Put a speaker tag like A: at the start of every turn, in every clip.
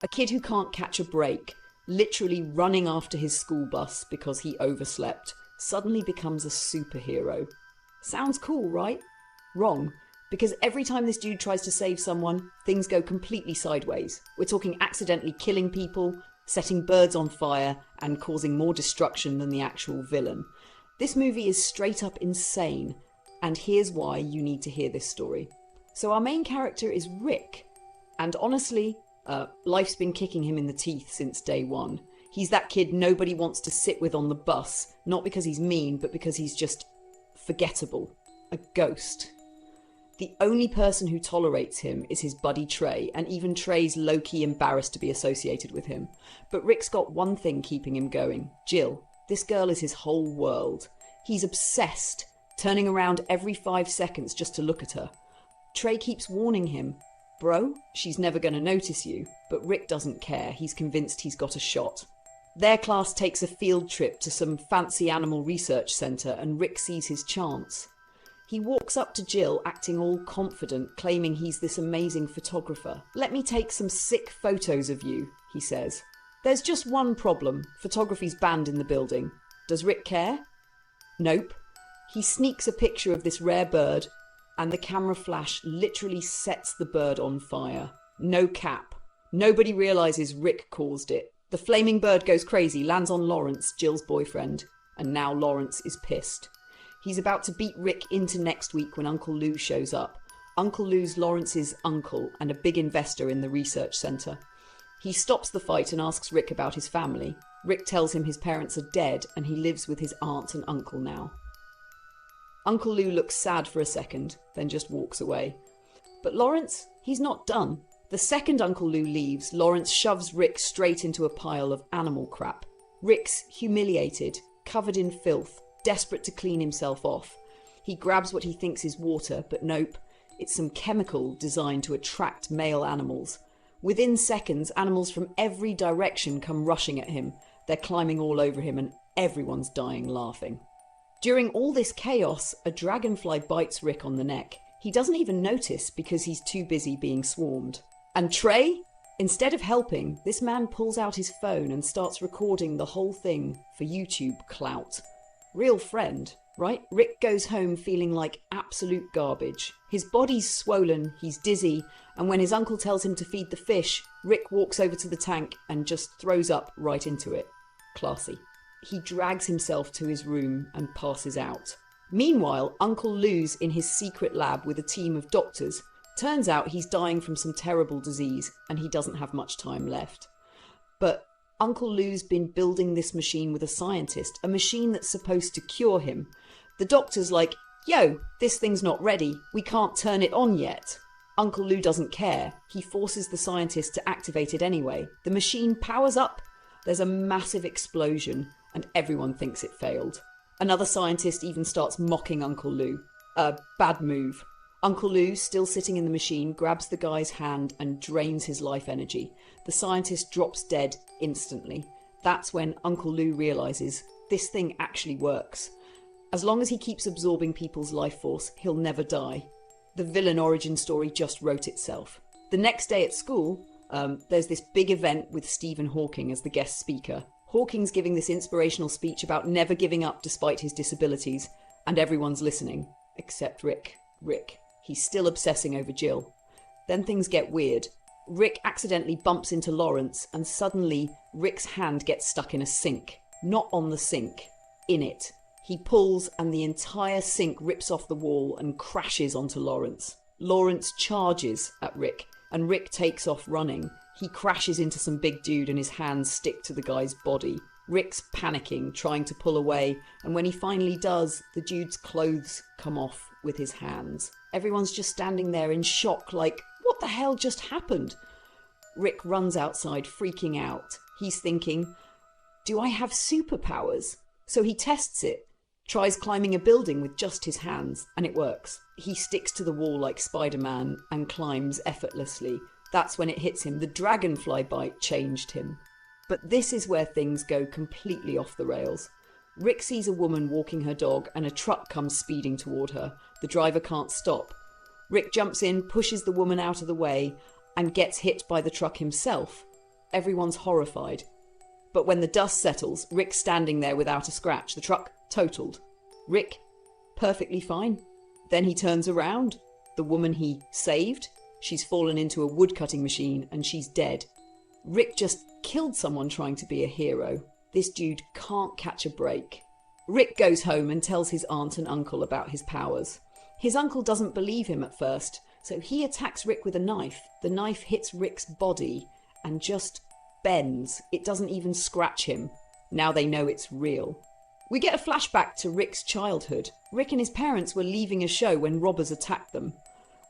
A: A kid who can't catch a break, literally running after his school bus because he overslept, suddenly becomes a superhero. Sounds cool, right? Wrong. Because every time this dude tries to save someone, things go completely sideways. We're talking accidentally killing people, setting birds on fire, and causing more destruction than the actual villain. This movie is straight up insane, and here's why you need to hear this story. So our main character is Rick, and honestly, life's been kicking him in the teeth since day one. He's that kid nobody wants to sit with on the bus, not because he's mean, but because he's just forgettable. A ghost. The only person who tolerates him is his buddy Trey, and even Trey's low-key embarrassed to be associated with him. But Rick's got one thing keeping him going. Jill. This girl is his whole world. He's obsessed, turning around every 5 seconds just to look at her. Trey keeps warning him, "Bro, she's never going to notice you." But Rick doesn't care. He's convinced he's got a shot. Their class takes a field trip to some fancy animal research centre, and Rick sees his chance. He walks up to Jill, acting all confident, claiming he's this amazing photographer. "Let me take some sick photos of you," he says. There's just one problem. Photography's banned in the building. Does Rick care? Nope. He sneaks a picture of this rare bird, and the camera flash literally sets the bird on fire. No cap. Nobody realises Rick caused it. The flaming bird goes crazy, lands on Lawrence, Jill's boyfriend, and now Lawrence is pissed. He's about to beat Rick into next week when Uncle Lou shows up. Uncle Lou's Lawrence's uncle and a big investor in the research centre. He stops the fight and asks Rick about his family. Rick tells him his parents are dead and he lives with his aunt and uncle now. Uncle Lou looks sad for a second, then just walks away. But Lawrence, he's not done. The second Uncle Lou leaves, Lawrence shoves Rick straight into a pile of animal crap. Rick's humiliated, covered in filth, desperate to clean himself off. He grabs what he thinks is water, but nope, it's some chemical designed to attract male animals. Within seconds, animals from every direction come rushing at him. They're climbing all over him and everyone's dying laughing. During all this chaos, a dragonfly bites Rick on the neck. He doesn't even notice because he's too busy being swarmed. And Trey? Instead of helping, this man pulls out his phone and starts recording the whole thing for YouTube clout. Real friend, right? Rick goes home feeling like absolute garbage. His body's swollen, he's dizzy, and when his uncle tells him to feed the fish, Rick walks over to the tank and just throws up right into it. Classy. He drags himself to his room and passes out. Meanwhile, Uncle Lou's in his secret lab with a team of doctors. Turns out he's dying from some terrible disease, and he doesn't have much time left. But Uncle Lou's been building this machine with a scientist, a machine that's supposed to cure him. The doctor's like, "Yo, this thing's not ready. We can't turn it on yet." Uncle Lou doesn't care. He forces the scientist to activate it anyway. The machine powers up. There's a massive explosion, and everyone thinks it failed. Another scientist even starts mocking Uncle Lou. Bad move. Uncle Lou, still sitting in the machine, grabs the guy's hand and drains his life energy. The scientist drops dead instantly. That's when Uncle Lou realises this thing actually works. As long as he keeps absorbing people's life force, he'll never die. The villain origin story just wrote itself. The next day at school, there's this big event with Stephen Hawking as the guest speaker. Hawking's giving this inspirational speech about never giving up despite his disabilities, and everyone's listening, except Rick. He's still obsessing over Jill. Then things get weird. Rick accidentally bumps into Lawrence, and suddenly Rick's hand gets stuck in a sink. Not on the sink, in it. He pulls and the entire sink rips off the wall and crashes onto Lawrence. Lawrence charges at Rick, and Rick takes off running. He crashes into some big dude and his hands stick to the guy's body. Rick's panicking, trying to pull away, and when he finally does, the dude's clothes come off with his hands. Everyone's just standing there in shock, like, what the hell just happened? Rick runs outside, freaking out. He's thinking, do I have superpowers? So he tests it, tries climbing a building with just his hands, and it works. He sticks to the wall like Spider-Man and climbs effortlessly. That's when it hits him. The dragonfly bite changed him. But this is where things go completely off the rails. Rick sees a woman walking her dog and a truck comes speeding toward her. The driver can't stop. Rick jumps in, pushes the woman out of the way, and gets hit by the truck himself. Everyone's horrified. But when the dust settles, Rick's standing there without a scratch. The truck totaled. Rick, perfectly fine. Then he turns around. The woman he saved, she's fallen into a woodcutting machine and she's dead. Rick just killed someone trying to be a hero. This dude can't catch a break. Rick goes home and tells his aunt and uncle about his powers. His uncle doesn't believe him at first, so he attacks Rick with a knife. The knife hits Rick's body and just bends. It doesn't even scratch him. Now they know it's real. We get a flashback to Rick's childhood. Rick and his parents were leaving a show when robbers attacked them.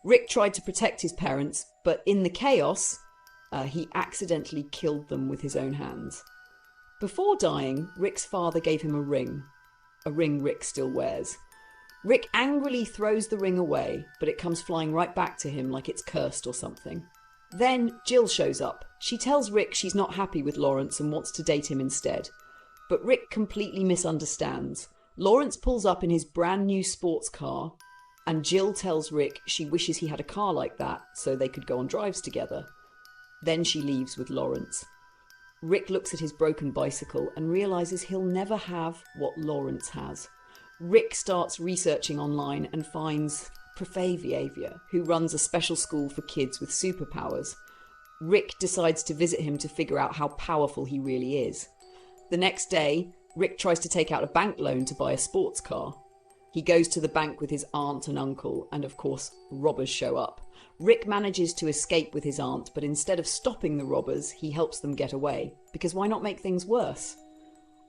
A: Rick tried to protect his parents, but in the chaos, he accidentally killed them with his own hands. Before dying, Rick's father gave him a ring Rick still wears. Rick angrily throws the ring away, but it comes flying right back to him like it's cursed or something. Then Jill shows up. She tells Rick she's not happy with Lawrence and wants to date him instead. But Rick completely misunderstands. Lawrence pulls up in his brand new sports car, and Jill tells Rick she wishes he had a car like that so they could go on drives together. Then she leaves with Lawrence. Rick looks at his broken bicycle and realises he'll never have what Lawrence has. Rick starts researching online and finds Behavior, who runs a special school for kids with superpowers. Rick decides to visit him to figure out how powerful he really is. The next day, Rick tries to take out a bank loan to buy a sports car. He goes to the bank with his aunt and uncle, and of course, robbers show up. Rick manages to escape with his aunt, but instead of stopping the robbers, he helps them get away. Because why not make things worse?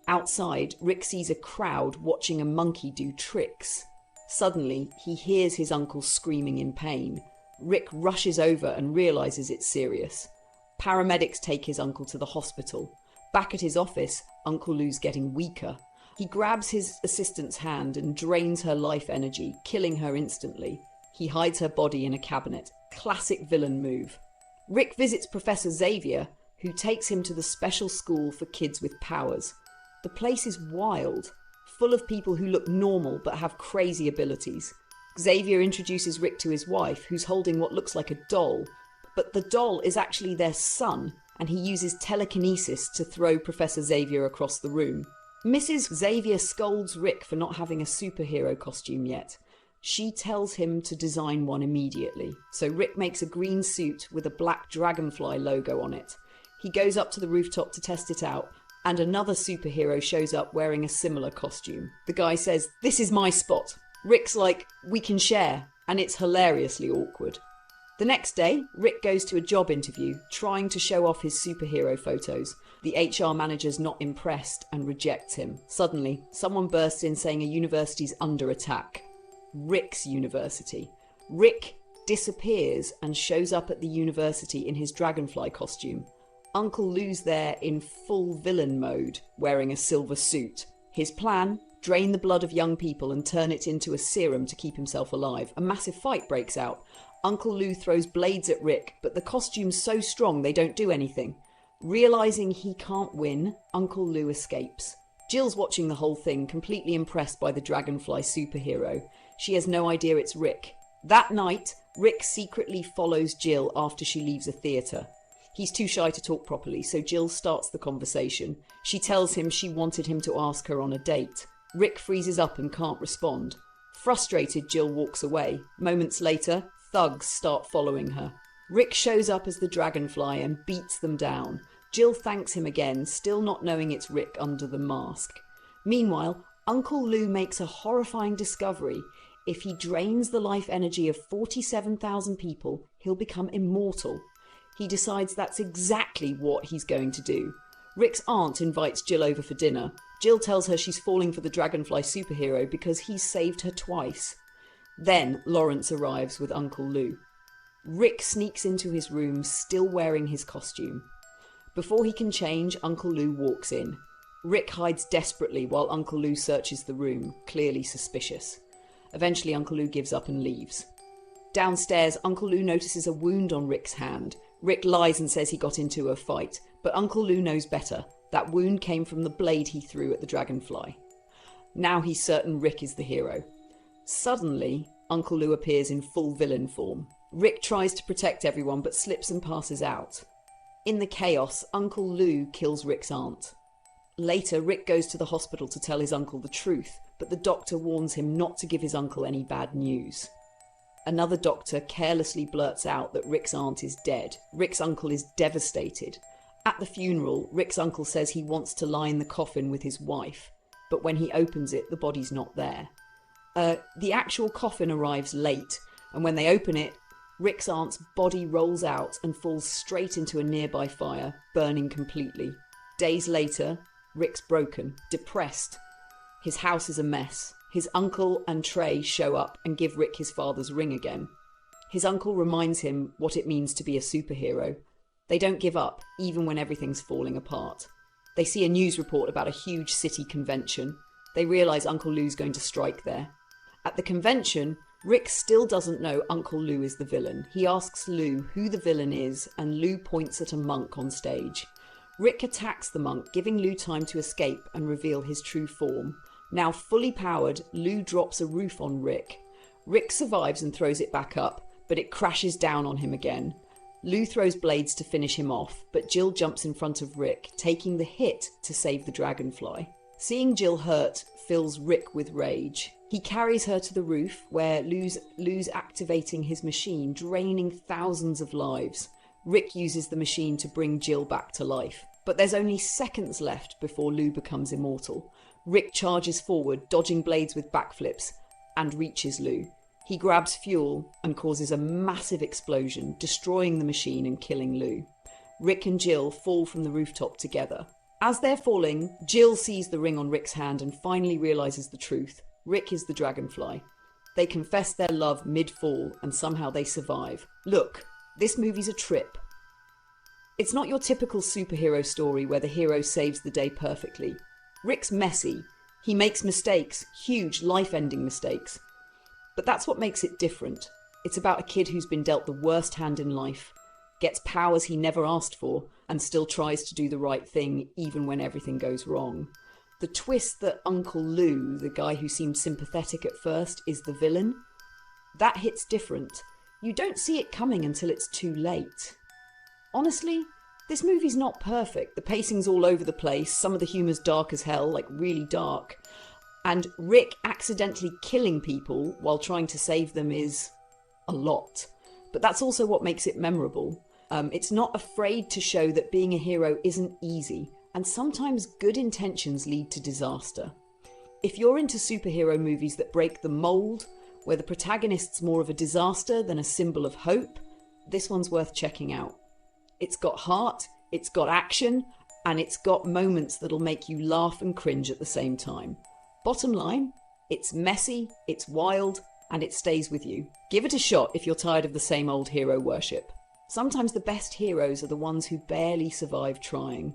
A: Outside, Rick sees a crowd watching a monkey do tricks. Suddenly, he hears his uncle screaming in pain. Rick rushes over and realises it's serious. Paramedics take his uncle to the hospital. Back at his office, Uncle Lou's getting weaker. He grabs his assistant's hand and drains her life energy, killing her instantly. He hides her body in a cabinet. Classic villain move. Rick visits Professor Xavier, who takes him to the special school for kids with powers. The place is wild, full of people who look normal but have crazy abilities. Xavier introduces Rick to his wife, who's holding what looks like a doll, but the doll is actually their son, and he uses telekinesis to throw Professor Xavier across the room. Mrs. Xavier scolds Rick for not having a superhero costume yet. She tells him to design one immediately, so Rick makes a green suit with a black dragonfly logo on it. He goes up to the rooftop to test it out, and another superhero shows up wearing a similar costume. The guy says, "This is my spot." Rick's like, "We can share," and it's hilariously awkward. The next day, Rick goes to a job interview, trying to show off his superhero photos. The HR manager's not impressed and rejects him. Suddenly, someone bursts in saying a university's under attack. Rick's university. Rick disappears and shows up at the university in his dragonfly costume. Uncle Lou's there in full villain mode, wearing a silver suit. His plan? Drain the blood of young people and turn it into a serum to keep himself alive. A massive fight breaks out. Uncle Lou throws blades at Rick, but the costume's so strong they don't do anything. Realising he can't win, Uncle Lou escapes. Jill's watching the whole thing, completely impressed by the dragonfly superhero. She has no idea it's Rick. That night, Rick secretly follows Jill after she leaves a theatre. He's too shy to talk properly, so Jill starts the conversation. She tells him she wanted him to ask her on a date. Rick freezes up and can't respond. Frustrated, Jill walks away. Moments later, thugs start following her. Rick shows up as the dragonfly and beats them down. Jill thanks him again, still not knowing it's Rick under the mask. Meanwhile, Uncle Lou makes a horrifying discovery. If he drains the life energy of 47,000 people, he'll become immortal. He decides that's exactly what he's going to do. Rick's aunt invites Jill over for dinner. Jill tells her she's falling for the dragonfly superhero because he's saved her twice. Then Lawrence arrives with Uncle Lou. Rick sneaks into his room, still wearing his costume. Before he can change, Uncle Lou walks in. Rick hides desperately while Uncle Lou searches the room, clearly suspicious. Eventually, Uncle Lou gives up and leaves. Downstairs, Uncle Lou notices a wound on Rick's hand. Rick lies and says he got into a fight, but Uncle Lou knows better. That wound came from the blade he threw at the dragonfly. Now he's certain Rick is the hero. Suddenly, Uncle Lou appears in full villain form. Rick tries to protect everyone but slips and passes out. In the chaos, Uncle Lou kills Rick's aunt. Later, Rick goes to the hospital to tell his uncle the truth, but the doctor warns him not to give his uncle any bad news. Another doctor carelessly blurts out that Rick's aunt is dead. Rick's uncle is devastated. At the funeral, Rick's uncle says he wants to lie in the coffin with his wife, but when he opens it, the body's not there. The actual coffin arrives late, and when they open it, Rick's aunt's body rolls out and falls straight into a nearby fire, burning completely. Days later, Rick's broken, depressed. His house is a mess. His uncle and Trey show up and give Rick his father's ring again. His uncle reminds him what it means to be a superhero. They don't give up, even when everything's falling apart. They see a news report about a huge city convention. They realise Uncle Lou's going to strike there. At the convention, Rick still doesn't know Uncle Lou is the villain. He asks Lou who the villain is, and Lou points at a monk on stage. Rick attacks the monk, giving Lou time to escape and reveal his true form. Now fully powered, Lou drops a roof on Rick. Rick survives and throws it back up, but it crashes down on him again. Lou throws blades to finish him off, but Jill jumps in front of Rick, taking the hit to save the dragonfly. Seeing Jill hurt fills Rick with rage. He carries her to the roof, where Lou's activating his machine, draining thousands of lives. Rick uses the machine to bring Jill back to life. But there's only seconds left before Lou becomes immortal. Rick charges forward, dodging blades with backflips, and reaches Lou. He grabs fuel and causes a massive explosion, destroying the machine and killing Lou. Rick and Jill fall from the rooftop together. As they're falling, Jill sees the ring on Rick's hand and finally realises the truth. Rick is the dragonfly. They confess their love mid-fall and somehow they survive. Look, this movie's a trip. It's not your typical superhero story where the hero saves the day perfectly. Rick's messy. He makes mistakes, huge life-ending mistakes. But that's what makes it different. It's about a kid who's been dealt the worst hand in life, gets powers he never asked for, and still tries to do the right thing even when everything goes wrong. The twist that Uncle Lou, the guy who seemed sympathetic at first, is the villain, that hits different. You don't see it coming until it's too late. Honestly, this movie's not perfect. The pacing's all over the place, some of the humour's dark as hell, like really dark. And Rick accidentally killing people while trying to save them is a lot. But that's also what makes it memorable. It's not afraid to show that being a hero isn't easy, and sometimes good intentions lead to disaster. If you're into superhero movies that break the mould, where the protagonist's more of a disaster than a symbol of hope, this one's worth checking out. It's got heart, it's got action, and it's got moments that'll make you laugh and cringe at the same time. Bottom line, it's messy, it's wild, and it stays with you. Give it a shot if you're tired of the same old hero worship. Sometimes the best heroes are the ones who barely survive trying.